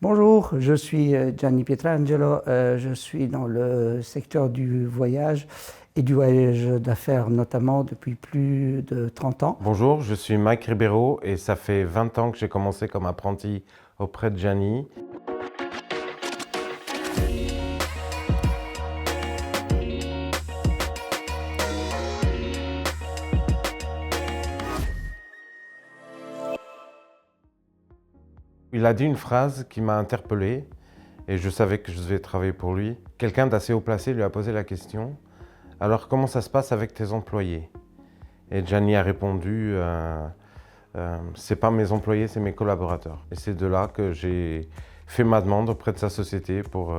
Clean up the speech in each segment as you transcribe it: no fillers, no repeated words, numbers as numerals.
Bonjour, je suis Gianni Pietrangelo, je suis dans le secteur du voyage et du voyage d'affaires notamment depuis plus de 30 ans. Bonjour, je suis Mike Ribeiro et ça fait 20 ans que j'ai commencé comme apprenti auprès de Gianni. Il a dit une phrase qui m'a interpellé et je savais que je devais travailler pour lui. Quelqu'un d'assez haut placé lui a posé la question « Alors comment ça se passe avec tes employés ?» Et Gianni a répondu c'est pas mes employés, c'est mes collaborateurs. Et c'est de là que j'ai fait ma demande auprès de sa société pour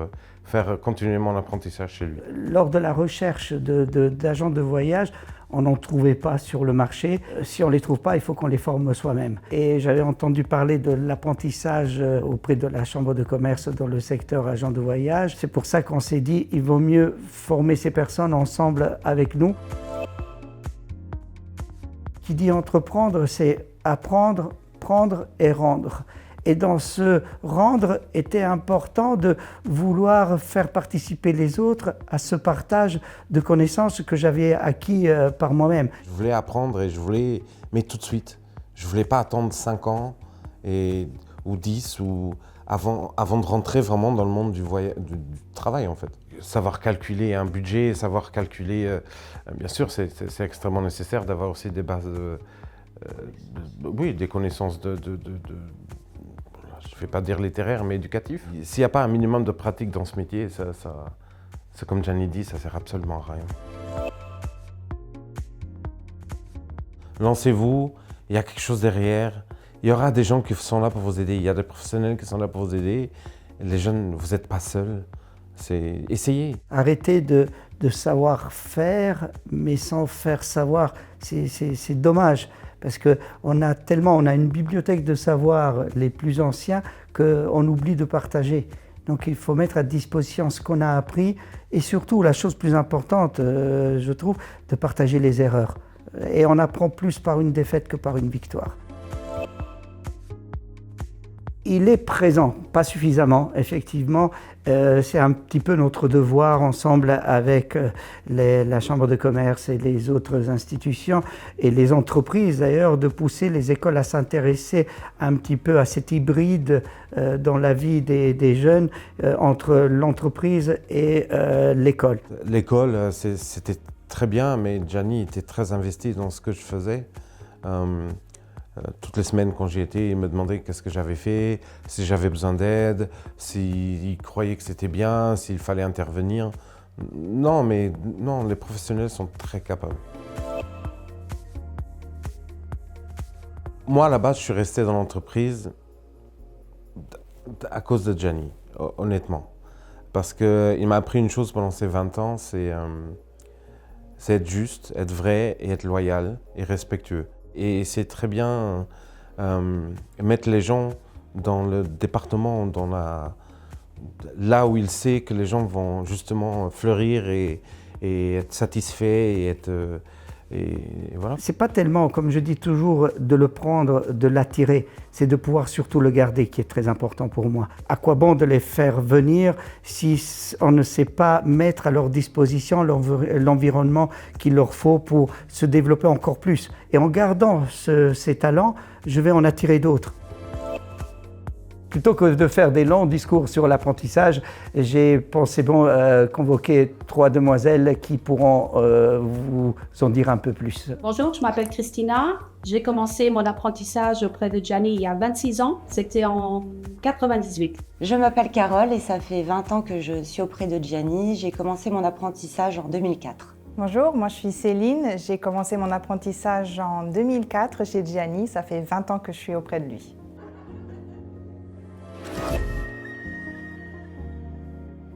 faire continuer mon apprentissage chez lui. Lors de la recherche d'agents de voyage, on n'en trouvait pas sur le marché. Si on ne les trouve pas, il faut qu'on les forme soi-même. Et j'avais entendu parler de l'apprentissage auprès de la Chambre de commerce dans le secteur agent de voyage. C'est pour ça qu'on s'est dit il vaut mieux former ces personnes ensemble avec nous. Qui dit entreprendre, c'est apprendre, prendre et rendre. Et dans ce rendre, était important de vouloir faire participer les autres à ce partage de connaissances que j'avais acquis par moi-même. Je voulais apprendre et je voulais, mais tout de suite. Je ne voulais pas attendre 5 ans ou 10 ou avant de rentrer vraiment dans le monde du travail en fait. Savoir calculer un budget, savoir calculer, bien sûr c'est extrêmement nécessaire d'avoir aussi des bases, oui, des connaissances je ne vais pas dire littéraire, mais éducatif. S'il n'y a pas un minimum de pratique dans ce métier, c'est comme Gianni dit, ça ne sert absolument à rien. Lancez-vous, il y a quelque chose derrière. Il y aura des gens qui sont là pour vous aider, il y a des professionnels qui sont là pour vous aider. Les jeunes, vous n'êtes pas seuls, essayez. Arrêtez de savoir faire, mais sans faire savoir, c'est dommage. Parce qu'on a une bibliothèque de savoirs les plus anciens qu'on oublie de partager. Donc il faut mettre à disposition ce qu'on a appris et surtout, la chose plus importante, je trouve, de partager les erreurs. Et on apprend plus par une défaite que par une victoire. Il est présent, pas suffisamment, effectivement. C'est un petit peu notre devoir ensemble avec la Chambre de commerce et les autres institutions et les entreprises d'ailleurs de pousser les écoles à s'intéresser un petit peu à cet hybride dans la vie des jeunes entre l'entreprise et l'école. L'école, c'était très bien, mais Gianni était très investi dans ce que je faisais. Toutes les semaines quand j'y étais, il me demandait qu'est-ce que j'avais fait, si j'avais besoin d'aide, s'il croyait que c'était bien, s'il fallait intervenir. Non, les professionnels sont très capables. Moi, à la base, je suis resté dans l'entreprise à cause de Gianni, honnêtement. Parce qu'il m'a appris une chose pendant ces 20 ans, c'est être juste, être vrai et être loyal et respectueux. Et c'est très bien mettre les gens dans le département, là où il sait que les gens vont justement fleurir et être satisfaits et être... voilà. C'est pas tellement, comme je dis toujours, de le prendre, de l'attirer, c'est de pouvoir surtout le garder qui est très important pour moi. À quoi bon de les faire venir si on ne sait pas mettre à leur disposition l'environnement qu'il leur faut pour se développer encore plus. Et en gardant ces talents, je vais en attirer d'autres. Plutôt que de faire des longs discours sur l'apprentissage, j'ai pensé convoquer 3 demoiselles qui pourront vous en dire un peu plus. Bonjour, je m'appelle Christina. J'ai commencé mon apprentissage auprès de Gianni il y a 26 ans. C'était en 98. Je m'appelle Carole et ça fait 20 ans que je suis auprès de Gianni. J'ai commencé mon apprentissage en 2004. Bonjour, moi je suis Céline. J'ai commencé mon apprentissage en 2004 chez Gianni. Ça fait 20 ans que je suis auprès de lui.